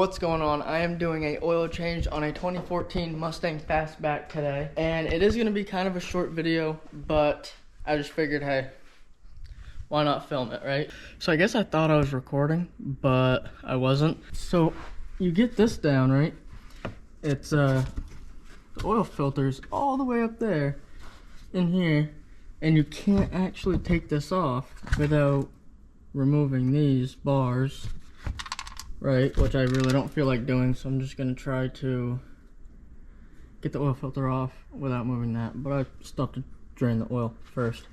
What's going on? I am doing a oil change on a 2014 Mustang Fastback today, and it is going to be kind of a short video, but I just figured, hey, why not film it, right? So I guess I thought I was recording, but I wasn't. So you get this down, right? It's the oil filter's all the way up there in here, and you can't actually take this off without removing these bars, right? Which I really don't feel like doing, so I'm just gonna try to get the oil filter off without moving that, but I still have to drain the oil first.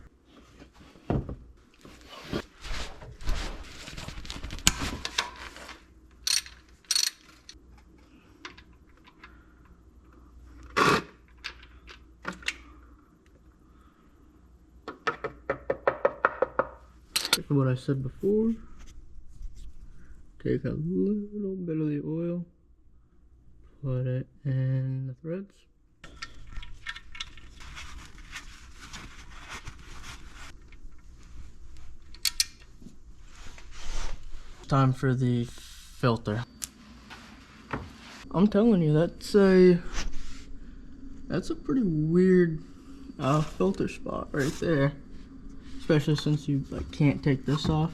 What I said before, take a little bit of the oil, put it in the threads. Time for the filter. I'm telling you, that's a pretty weird filter spot right there. Especially since you can't take this off.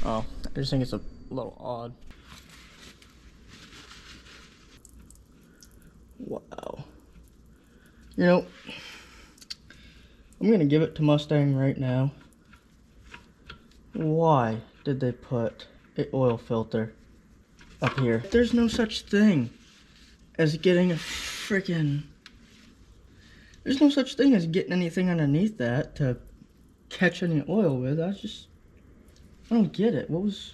Oh, I just think it's a little odd. Wow. You know, I'm gonna give it to Mustang right now. Why did they put an oil filter up here? There's no such thing as getting a freaking... There's no such thing as getting anything underneath that to catch any oil with. I don't get it. What was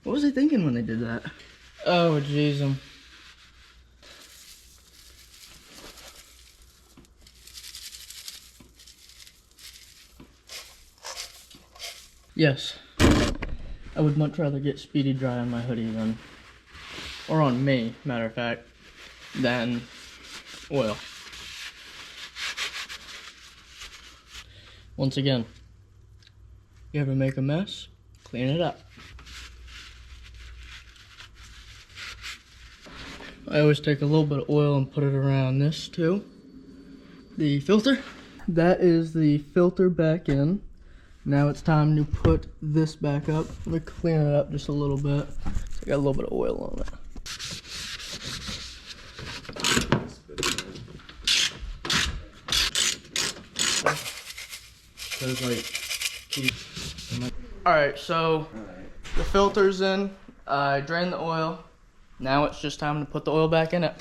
they thinking when they did that? Oh jeez. Yes, I would much rather get speedy dry on my hoodie than, or on me, matter of fact, than oil. Once again, you ever make a mess, clean it up. I always take a little bit of oil and put it around this too. The filter. That is the filter back in. Now it's time to put this back up. Let me clean it up just a little bit. I got a little bit of oil on it. Alright, so the filter's in. I drained the oil. Now it's just time to put the oil back in it.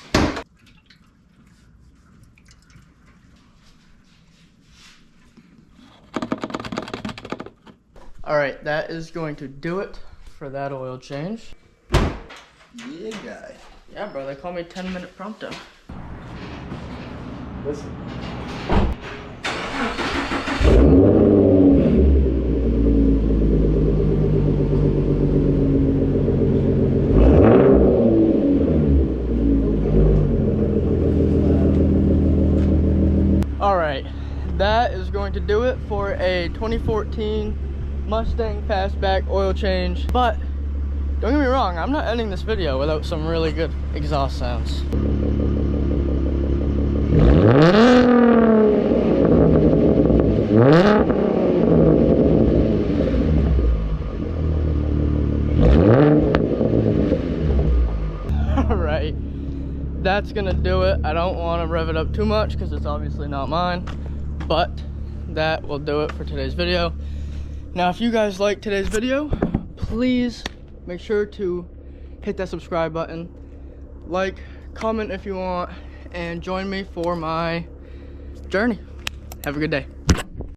Alright, that is going to do it for that oil change. Yeah, guy. Yeah, bro, they call me 10-minute prompto. Listen. Alright, that is going to do it for a 2014 Mustang Fastback oil change. But don't get me wrong, I'm not ending this video without some really good exhaust sounds. Alright, that's gonna do it. I don't want to rev it up too much because it's obviously not mine, but that will do it for today's video. Now, if you guys like today's video, please make sure to hit that subscribe button, like, comment if you want, and join me for my journey. Have a good day.